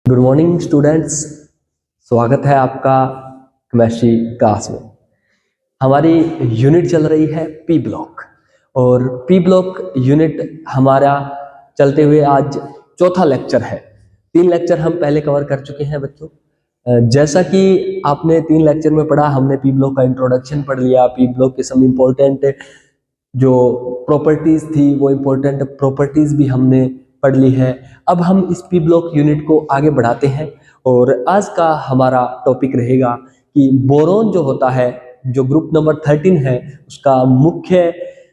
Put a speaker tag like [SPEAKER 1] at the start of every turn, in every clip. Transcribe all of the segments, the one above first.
[SPEAKER 1] Good morning students. स्वागत है आपका केमिस्ट्री क्लास में। हमारी यूनिट चल रही है पी ब्लॉक और पी ब्लॉक यूनिट हमारा चलते हुए आज चौथा लेक्चर है। 3 लेक्चर हम पहले कवर कर चुके हैं बच्चों। जैसा कि आपने 3 लेक्चर में पढ़ा, हमने पी ब्लॉक का इंट्रोडक्शन पढ़ लिया, पी ब्लॉक के सम इम्पोर्टेंट जो प्रॉपर्टीज थी वो इम्पोर्टेंट प्रॉपर्टीज भी हमने पढ़ ली है। अब हम इस पी ब्लॉक यूनिट को आगे बढ़ाते हैं और आज का हमारा टॉपिक रहेगा कि बोरोन जो होता है, जो ग्रुप नंबर 13 है, उसका मुख्य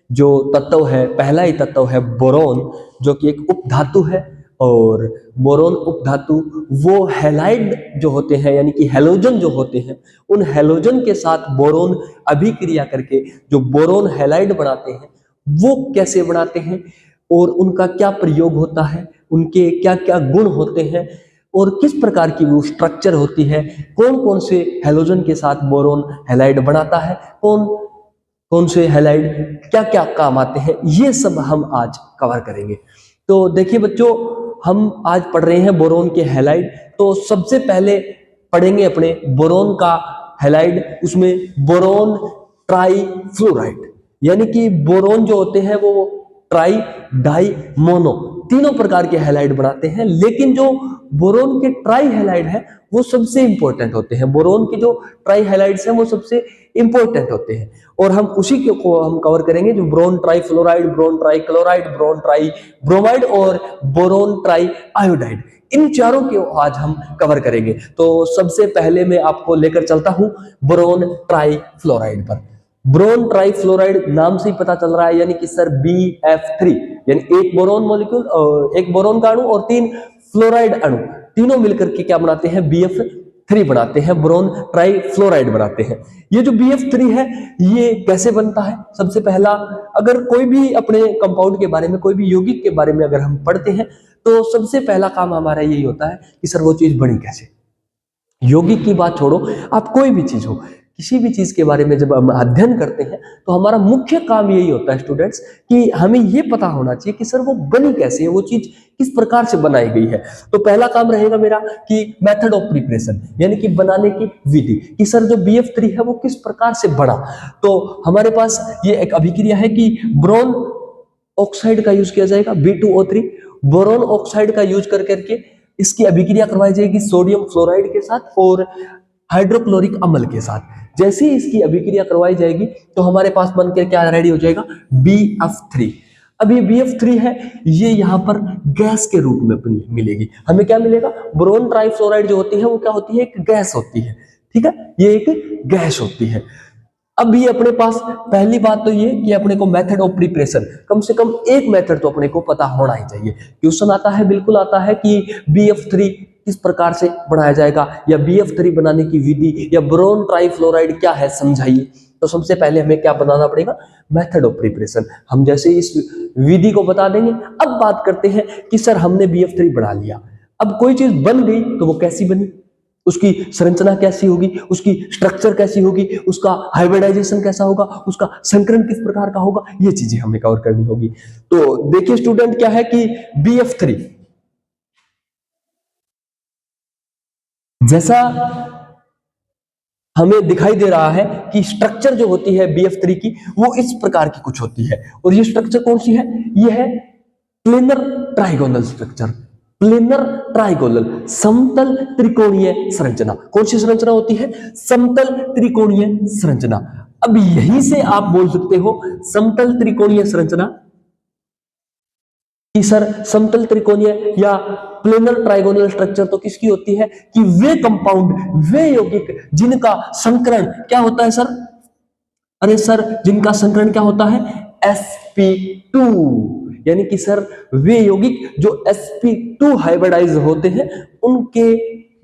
[SPEAKER 1] जो तत्व है, पहला ही तत्व है बोरोन, जो कि एक उपधातु है। और बोरोन उपधातु वो हैलाइड जो होते हैं, यानी कि हैलोजन जो होते हैं, उन हैलोजन के साथ बोरोन अभिक्रिया करके जो बोरोन हैलाइड बनाते हैं, वो कैसे बनाते हैं और उनका क्या प्रयोग होता है, उनके क्या क्या गुण होते हैं और किस प्रकार की वो स्ट्रक्चर होती है, कौन कौन से हैलोजन के साथ बोरोन हैलाइड बनाता है, कौन कौन से हैलाइड क्या क्या काम आते हैं, ये सब हम आज कवर करेंगे। तो देखिए बच्चों, हम आज पढ़ रहे हैं बोरोन के हैलाइड। तो सबसे पहले पढ़ेंगे अपने बोरोन का हैलाइड, उसमें बोरोन ट्राईफ्लोराइड, यानी कि बोरोन जो होते हैं वो ट्राई, डाई, मोनो तीनों प्रकार के हैलाइड बनाते हैं। लेकिन जो बोरोन के ट्राई हैलाइड है वो सबसे इंपॉर्टेंट होते हैं। बोरोन के जो ट्राई हैलाइड्स हैं वो सबसे इंपॉर्टेंट होते हैं और हम उसी को हम कवर करेंगे, जो boron trifluoride, boron trichloride, boron tribromide और बोरोन ट्राई आयोडाइड, इन चारों के आज हम कवर करेंगे। तो सबसे पहले मैं आपको लेकर चलता हूं बोरोन ट्राईफ्लोराइड पर। बोरोन ट्राईफ्लोराइड नाम से ही पता चल रहा है, यानी कि सर BF3, यानी एक बोरोन मॉलिक्यूल, एक बोरोन का अणु और 3 फ्लोराइड अणु, तीनों मिलकर के क्या बनाते हैं, BF3 बनाते हैं, बोरोन ट्राईफ्लोराइड बनाते हैं। ये जो BF3 है ये कैसे बनता है? सबसे पहला, अगर कोई भी अपने कंपाउंड के बारे में, कोई भी यौगिक के बारे में अगर हम पढ़ते हैं तो सबसे पहला काम हमारा यही होता है कि सर वो चीज बनी कैसे। यौगिक की बात छोड़ो, आप कोई भी चीज हो, किसी भी चीज के बारे में जब हम अध्ययन करते हैं तो हमारा मुख्य काम यही होता है स्टूडेंट्स कि हमें ये पता होना चाहिए कि सर वो बनी कैसे है, वो चीज किस प्रकार से बनाई गई है। तो पहला काम रहेगा मेरा कि मेथड ऑफ प्रिपरेशन, यानी कि बनाने की विधि, कि सर जो BF3 है वो किस प्रकार से बना। तो हमारे पास ये एक अभिक्रिया है कि बोरोन ऑक्साइड का यूज किया जाएगा, B2O3, बोरोन ऑक्साइड का यूज कर करके इसकी अभिक्रिया करवाई जाएगी सोडियम फ्लोराइड के साथ और हाइड्रोक्लोरिक अम्ल के साथ। जैसे ही इसकी अभिक्रिया करवाई जाएगी तो हमारे पास बनकर क्या रेडी हो जाएगा, BF3। अब ये BF3 है, ये यहाँ पर गैस के रूप में मिलेगी। हमें क्या मिलेगा, बोरोन ट्राईफ्लोराइड जो होती है वो क्या होती है, एक गैस होती है। ठीक है, ये एक गैस होती है। अब ये अपने पास पहली बात तो ये कि अपने को मेथड ऑफ प्रिपरेशन, कम से कम एक मेथड तो अपने को पता होना ही चाहिए। क्वेश्चन आता है, बिल्कुल आता है कि BF3 किस प्रकार से बनाया जाएगा, या BF3 बनाने की विधि, या बोरोन ट्राईफ्लोराइड क्या है समझाइए। तो सबसे पहले हमें क्या बनाना पड़ेगा, मेथड ऑफ प्रिपरेशन। हम जैसे इस विधि को बता देंगे। अब बात करते हैं कि सर हमने BF3 बना लिया, अब कोई चीज बन गई तो वो कैसी बनी, उसकी संरचना कैसी होगी, उसकी स्ट्रक्चर कैसी होगी, उसका हाइब्रिडाइजेशन कैसा होगा, उसका संकरण किस प्रकार का होगा, ये चीजें हमें कवर करनी होगी। तो देखिए स्टूडेंट, क्या है कि BF3 जैसा हमें दिखाई दे रहा है कि स्ट्रक्चर जो होती है BF3 की वो इस प्रकार की कुछ होती है। और ये स्ट्रक्चर कौन सी है, ये है planar trigonal structure. Planar trigonal, समतल त्रिकोणीय संरचना। कौन सी संरचना होती है, समतल त्रिकोणीय संरचना। अब यहीं से आप बोल सकते हो समतल त्रिकोणीय संरचना कि सर समतल त्रिकोणीय या प्लेनर ट्राइगोनल स्ट्रक्चर तो किसकी होती है, कि वे कंपाउंड, वे यौगिक जिनका संकरण क्या होता है सर, अरे सर जिनका संकरण क्या होता है, sp2, यानी कि सर वे यौगिक जो sp2 हाइब्रिडाइज होते हैं उनके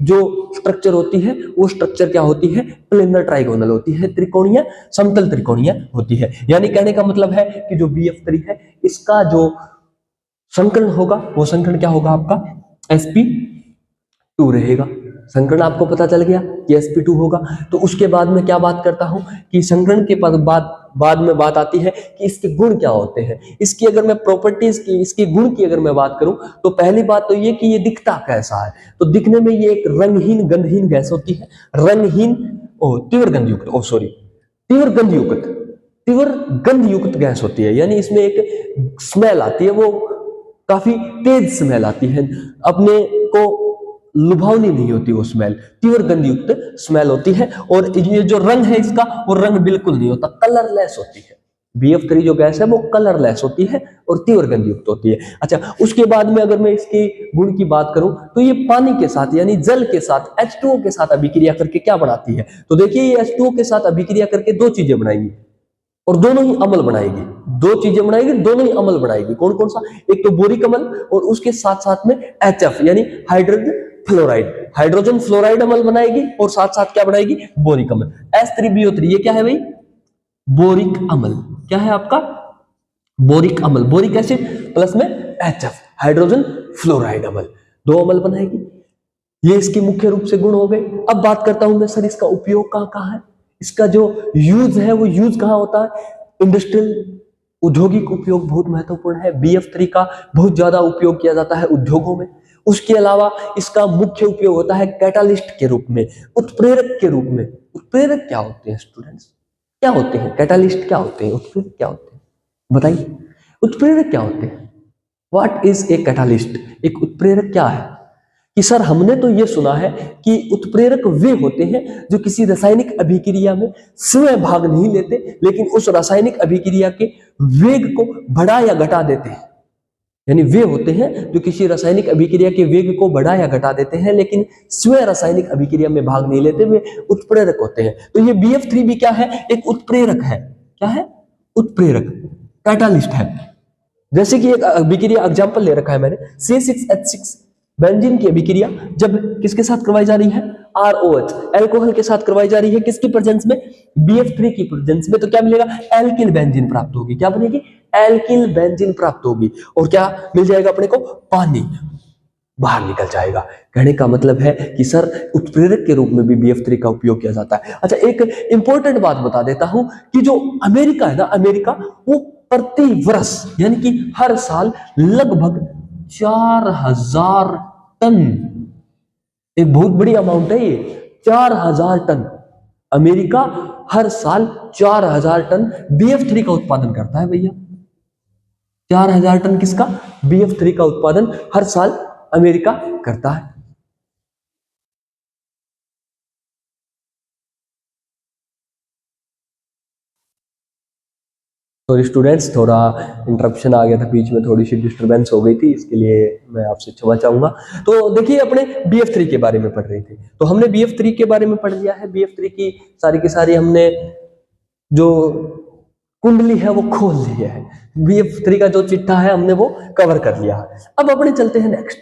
[SPEAKER 1] जो स्ट्रक्चर होती है वो स्ट्रक्चर क्या होती है, प्लेनर ट्राइगोनल होती है, त्रिकोणीय, समतल त्रिकोणीय होती है। यानी कहने का मतलब है कि जो BF3 है इसका जो संकरण होगा वो संकरण क्या होगा आपका, sp2 रहेगा। संकरण आपको पता चल गया कि sp2 होगा। तो उसके बाद में क्या बात करता हूं कि संकरण के बाद में बात आती है कि इसके गुण क्या होते हैं। इसकी अगर मैं प्रॉपर्टीज की, इसके गुण की अगर मैं बात करूं तो पहली बात तो ये कि ये दिखता कैसा है। तो दिखने में ये एक रंगहीन गंधहीन गैस होती है। रंगहीन तीव्र गंध युक्त गैस होती है, यानी इसमें एक स्मेल आती है, वो काफी तेज स्मेल आती है, अपने को लुभावनी नहीं होती वो स्मेल, तीव्र गंध युक्त स्मेल होती है। और ये जो रंग है इसका, वो रंग बिल्कुल नहीं होता, कलरलेस होती है। BF3 जो गैस है वो कलरलेस होती है और तीव्र गंध युक्त होती है। अच्छा, उसके बाद में अगर मैं इसके गुण की बात करूं तो ये पानी के साथ यानी जल के साथ H2O के साथ अभिक्रिया करके क्या बनाती है। तो देखिए, ये H2O के साथ अभिक्रिया करके दो चीजें बनाएंगी और दोनों ही अम्ल बनाएगी। दो चीजें बनाएगी, दोनों ही अम्ल बनाएगी। कौन कौन सा? एक तो बोरिक अम्ल और उसके साथ साथ में HF यानी हाइड्रोजन फ्लोराइड अम्ल बनाएगी और साथ साथ क्या बनाएगी? बोरिक अम्ल। H3BO3 ये क्या है भाई? बोरिक अम्ल। क्या है आपका? बोरिक अम्ल, बोरिक एसिड प्लस में HF हाइड्रोजन फ्लोराइड अम्ल, दो अम्ल बनाएगी। ये इसके मुख्य रूप से गुण हो गए। अब बात करता हूं मैं सर इसका उपयोग कहां कहां है। इसका जो यूज है वो यूज कहां होता है? इंडस्ट्रियल, औद्योगिक उपयोग बहुत महत्वपूर्ण है। BF3 का बहुत ज्यादा उपयोग किया जाता है उद्योगों में। उसके अलावा इसका मुख्य उपयोग होता है कैटालिस्ट के रूप में, उत्प्रेरक के रूप में। उत्प्रेरक क्या होते हैं स्टूडेंट्स? क्या होते हैं कैटालिस्ट? क्या होते हैं उत्प्रेरक? क्या होते हैं बताइए? उत्प्रेरक क्या होते हैं? What is a catalyst? एक उत्प्रेरक क्या है? कि सर हमने तो ये सुना है कि उत्प्रेरक वे होते हैं जो किसी रासायनिक अभिक्रिया में स्वयं भाग नहीं लेते, लेकिन उस रासायनिक अभिक्रिया के वेग को बढ़ा या घटा देते हैं। यानी वे होते हैं जो किसी रासायनिक अभिक्रिया के वेग को बढ़ा या घटा देते हैं, लेकिन स्वयं रासायनिक अभिक्रिया में भाग नहीं लेते, वे उत्प्रेरक होते हैं। तो ये BF3 भी क्या है? एक उत्प्रेरक है। क्या है? उत्प्रेरक, कैटालिस्ट है। जैसे कि एक अभिक्रिया एग्जांपल ले रखा है मैंने, C6H6 बेंजीन की अभिक्रिया जब किसके साथ करवाई जा रही है? ROH अल्कोहल के साथ करवाई जा रही है। किसकी प्रेजेंस में? BF3 की प्रेजेंस में। तो क्या मिलेगा? एल्किल बेंजीन प्राप्त होगी। क्या बनेगी? एल्किल बेंजीन प्राप्त होगी। और क्या मिल जाएगा अपने को? पानी बाहर निकल जाएगा। कहने का मतलब है कि सर उत्प्रेरक के रूप में भी BF3 का उपयोग किया जाता है। अच्छा, एक इंपॉर्टेंट बात बता देता हूं कि जो अमेरिका है ना, अमेरिका वो प्रति वर्ष यानी कि हर साल लगभग 4000 टन, एक बहुत बड़ी अमाउंट है ये, 4000 टन। अमेरिका हर साल 4000 टन BF3 का उत्पादन करता है भैया। 4000 टन किसका? BF3 का उत्पादन हर साल अमेरिका करता है। सॉरी स्टूडेंट्स, थोड़ा इंटरप्शन आ गया था बीच में, थोड़ी सी डिस्टरबेंस हो गई थी, इसके लिए मैं आपसे क्षमा चाहूंगा। तो देखिए, अपने BF3 के बारे में पढ़ रहे थे, तो हमने BF3 के बारे में पढ़ लिया है। BF3 की सारी हमने जो कुंडली है वो खोल ली है। BF3 का जो चिट्ठा है हमने वो कवर कर लिया है। अब अपने चलते हैं नेक्स्ट।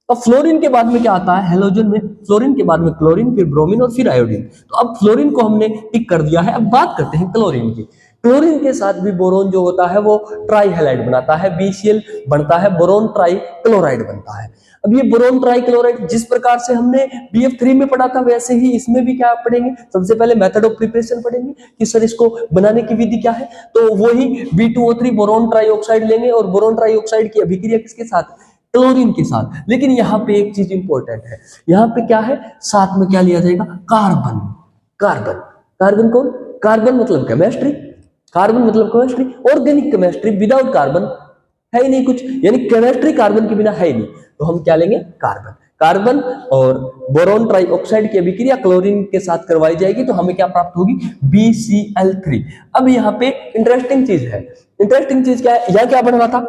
[SPEAKER 1] अब फ्लोरीन के बाद में क्या आता है? हेलोजन में फ्लोरीन के बाद में क्लोरीन, फिर ब्रोमीन और फिर आयोडीन। तो अब फ्लोरीन को हमने टिक कर दिया है। अब बात करते हैं क्लोरीन की। क्लोरीन के साथ भी बोरोन जो होता है वो ट्राई हैलाइड बनाता है, BCl बनता है, बोरोन ट्राई क्लोराइड बनता है। अब ये बोरोन ट्राई क्लोराइड जिस प्रकार से हमने BF3 में पढ़ा था, वैसे ही इसमें भी क्या पढ़ेंगे? सबसे पहले मेथड ऑफ प्रिपरेशन पढ़ेंगे कि सर इसको बनाने की विधि क्या है। तो वही B2O3 बोरोन ट्राइऑक्साइड लेंगे और बोरोन ट्राइऑक्साइड की अभिक्रिया किसके साथ? क्लोरीन के साथ। लेकिन यहाँ पे एक चीज इंपॉर्टेंट है, यहाँ पे क्या है? साथ में क्या लिया जाएगा? कार्बन। कार्बन, कार्बन कौन? कार्बन मतलब केमिस्ट्री, कार्बन मतलब chemistry, organic chemistry. Without carbon है ही नहीं कुछ, यानी केमिस्ट्री कार्बन के बिना है ही नहीं। तो हम क्या लेंगे? कार्बन। कार्बन और बोरोन ट्राइऑक्साइड की अभिक्रिया क्लोरीन के साथ करवाई जाएगी, तो हमें क्या प्राप्त होगी? BCl3। अब यहाँ पे इंटरेस्टिंग चीज है। इंटरेस्टिंग चीज क्या है? यहाँ क्या बन रहा था?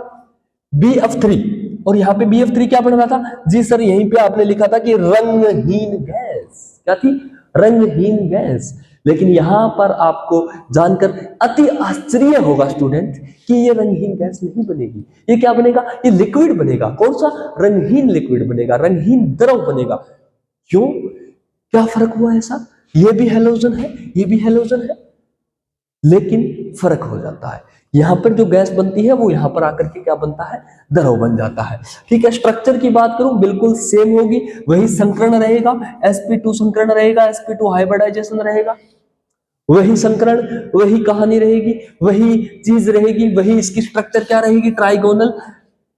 [SPEAKER 1] BF3, और यहाँ पे BF3 क्या बन रहा था? जी सर, यहीं पे आपने लिखा था कि रंगहीन गैस। क्या थी? रंगहीन गैस। लेकिन यहां पर आपको जानकर अति आश्चर्य होगा स्टूडेंट कि ये रंगहीन गैस नहीं बनेगी। ये क्या बनेगा? ये लिक्विड बनेगा। कौन सा? रंगहीन लिक्विड बनेगा, रंगहीन द्रव बनेगा। क्यों? क्या फर्क हुआ ऐसा? ये भी हेलोजन है, ये भी हेलोजन है, लेकिन फर्क हो जाता है। यहाँ पर जो गैस बनती है वो यहाँ पर आकर के क्या बनता है, द्रव बन जाता है। ठीक है, स्ट्रक्चर की बात करूं बिल्कुल सेम होगी, वही संकरण रहेगा, sp2 संकरण रहेगा, sp2 हाइब्रिडाइजेशन रहेगा, वही संकरण, वही कहानी रहेगी, वही चीज रहेगी, वही इसकी स्ट्रक्चर क्या रहेगी, ट्राइगोनल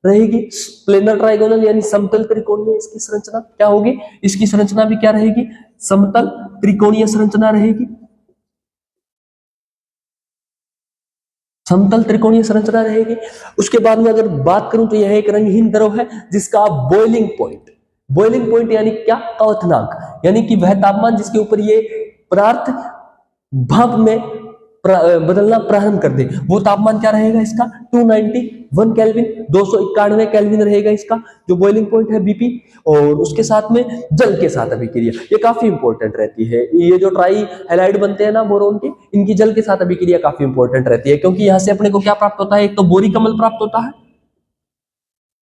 [SPEAKER 1] रहेगी, प्लेनर ट्राइगोनल यानी समतल त्रिकोणीय इसकी संरचना क्या होगी, इसकी संरचना भी क्या रहेगी, समतल त्रिकोणीय संरचना रहेगी, समतल त्रिकोणीय संरचना रहेगी। उसके बाद में अगर बात करूं तो यह एक रंगहीन द्रव है जिसका बॉइलिंग पॉइंट यानी क्या, क्वथनांक, यानी कि वह तापमान जिसके ऊपर ये पदार्थ भाप में बदलना प्रारंभ कर दे, वो तापमान क्या रहेगा इसका, 291 केल्विन, 291 केल्विन रहेगा इसका जो बॉइलिंग पॉइंट है बीपी। और उसके साथ में जल के साथ अभिक्रिया, ये काफी इंपॉर्टेंट रहती है। ये जो ट्राई हैलाइड बनते हैं ना बोरोन के, इनकी जल के साथ अभिक्रिया काफी इंपॉर्टेंट रहती है, क्योंकि यहाँ से अपने को क्या प्राप्त होता है, एक तो बोरिक अम्ल प्राप्त होता है,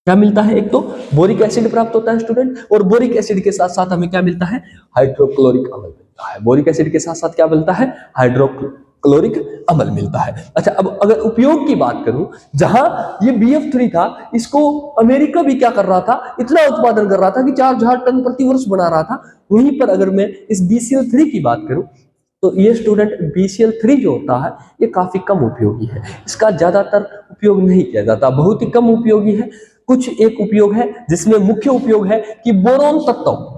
[SPEAKER 1] क्या मिलता है, एक तो बोरिक एसिड प्राप्त होता है स्टूडेंट, और बोरिक एसिड के साथ साथ हमें क्या मिलता है, हाइड्रोक्लोरिक अम्ल मिलता है। बोरिक एसिड के साथ साथ क्या मिलता है, हाइड्रोक्लोरिक अम्ल मिलता है। अच्छा, अब अगर उपयोग की बात करूं, जहां ये BF3 था, इसको अमेरिका भी क्या कर रहा था, इतना उत्पादन कर रहा था कि 4000 टन प्रति वर्ष बना रहा था। वहीं पर अगर मैं इस BCl3 की बात करूं तो ये स्टूडेंट BCl3 जो होता है ये काफी कम उपयोगी है, इसका ज्यादातर उपयोग नहीं किया जाता, बहुत ही कम उपयोगी है। कुछ एक उपयोग है जिसमें मुख्य उपयोग है कि बोरोन तत्व,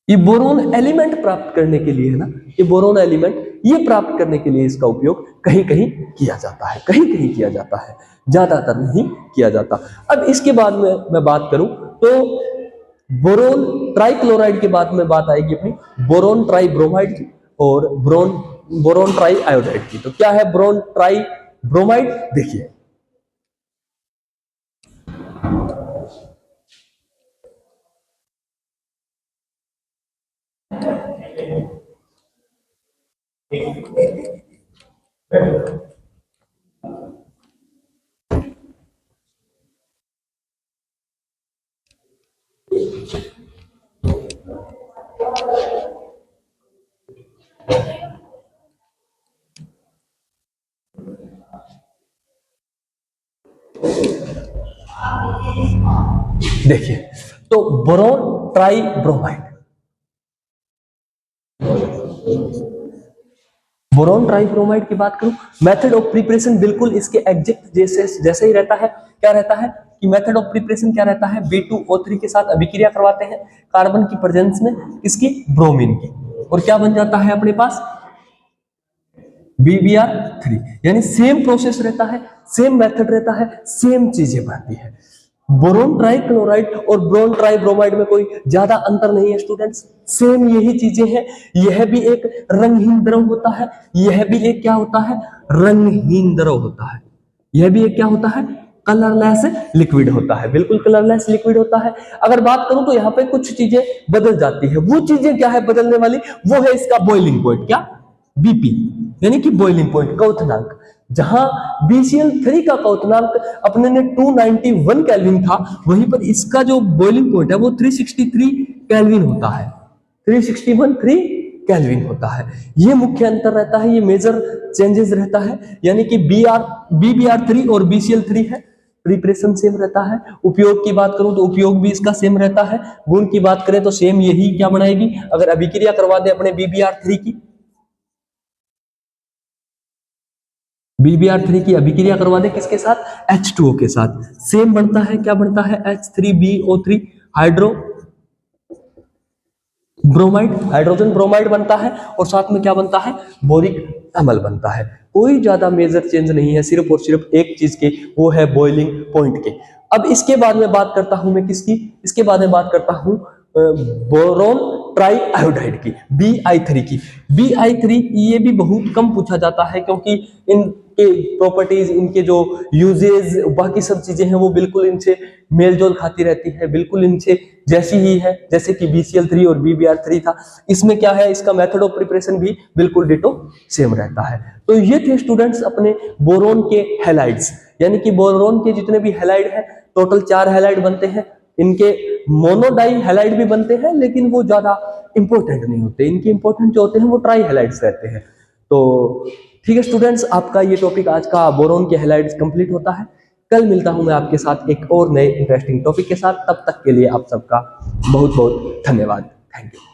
[SPEAKER 1] ये बोरोन एलिमेंट प्राप्त करने के लिए है ना, ये बोरोन एलिमेंट ये प्राप्त करने के लिए इसका उपयोग कहीं कहीं किया जाता है, कहीं कहीं किया जाता है, ज्यादातर नहीं किया जाता। अब इसके बाद में मैं बात करूं तो बोरोन ट्राइक्लोराइड के बाद में बात आएगी अपनी बोरोन ट्राई ब्रोमाइड की और बोरोन ट्राई आयोडाइड की। तो क्या है बोरोन ट्राई ब्रोमाइड, देखिए देखिए, तो boron try bromide, boron tribromide की बात करूं, मेथड ऑफ प्रिपरेशन बिल्कुल इसके एग्जैक्ट जैसे ही रहता है। क्या रहता है कि मेथड ऑफ प्रिपरेशन क्या रहता है, B2O3 के साथ अभिक्रिया करवाते हैं कार्बन की प्रेजेंस में इसकी ब्रोमीन की, और क्या बन जाता है अपने पास BBr3, यानी सेम प्रोसेस रहता है, सेम मेथड रहता है, सेम चीजें बनती है। बोरोन ट्राइक्लोराइड और बोरोन ट्राइब्रोमाइड में कोई ज्यादा अंतर नहीं है स्टूडेंट्स, सेम यही चीजें हैं। यह भी एक रंगहीन द्रव होता है, यह भी एक क्या होता है, रंगहीन द्रव होता है, यह भी एक क्या होता है, कलरलेस लिक्विड होता है, बिल्कुल कलरलेस लिक्विड होता है। अगर बात करूं तो यहाँ पे कुछ चीजें बदल जाती है, वो चीजें क्या है बदलने वाली, वो है इसका बॉइलिंग पॉइंट, क्या, BP, यानी कि बॉइलिंग पॉइंट, क्वथनांक। जहां BCl3 का क्वथनांक अपने ने 291 केल्विन था, वहीं पर इसका जो बॉइलिंग पॉइंट है वो 363 केल्विन होता है, 361 केल्विन होता है। ये मुख्य अंतर रहता है, ये मेजर चेंजेस रहता है, यानी कि BBr3 और BCl3 है, प्रिपरेशन सेम रहता है। उपयोग की बात करूं तो उपयोग भी इसका सेम रहता है। गुण की बात करें तो सेम यही क्या बनाएगी, अगर अभिक्रिया करवा दे अपने BBr3 की, BBr3 की अभिक्रिया करवा दे किसके साथ, H2O के साथ, सेम बनता है, क्या बनता है, H3BO3 hydro bromide, hydrogen bromide बनता है, और साथ में क्या बनता है, बोरिक अम्ल बनता है। कोई ज्यादा मेजर चेंज नहीं है, सिर्फ और सिर्फ एक चीज के, वो है बॉइलिंग पॉइंट के। अब इसके बाद में बात करता हूं मैं किसकी, इसके बाद में बात करता हूं बोरोन ट्राई आयोडाइड की, Bi3 की। Bi3 ये भी बहुत कम पूछा जाता है, क्योंकि इनके प्रॉपर्टीज, इनके जो यूजेज, बाकी सब चीजें हैं वो बिल्कुल इनसे मेलजोल खाती रहती है, बिल्कुल इनसे जैसी ही है जैसे कि BCl3 और BBr3 था। इसमें क्या है, इसका मेथड ऑफ प्रिपरेशन भी बिल्कुल डिटो सेम रहता है। तो ये थे स्टूडेंट्स अपने बोरोन के हैलाइड्स, यानी कि बोरोन के जितने भी हैलाइड हैं, टोटल 4 हैलाइड बनते हैं। इनके मोनोडाई हैलाइड भी बनते हैं, लेकिन वो ज्यादा इंपॉर्टेंट नहीं होते, इनके इंपॉर्टेंट जो होते हैं वो ट्राई हैलाइड्स रहते हैं। तो ठीक है स्टूडेंट्स, आपका ये टॉपिक आज का बोरॉन के हैलाइड्स कंप्लीट होता है। कल मिलता हूं मैं आपके साथ एक और नए इंटरेस्टिंग टॉपिक के साथ। तब तक के लिए आप सबका बहुत बहुत धन्यवाद। Thank you.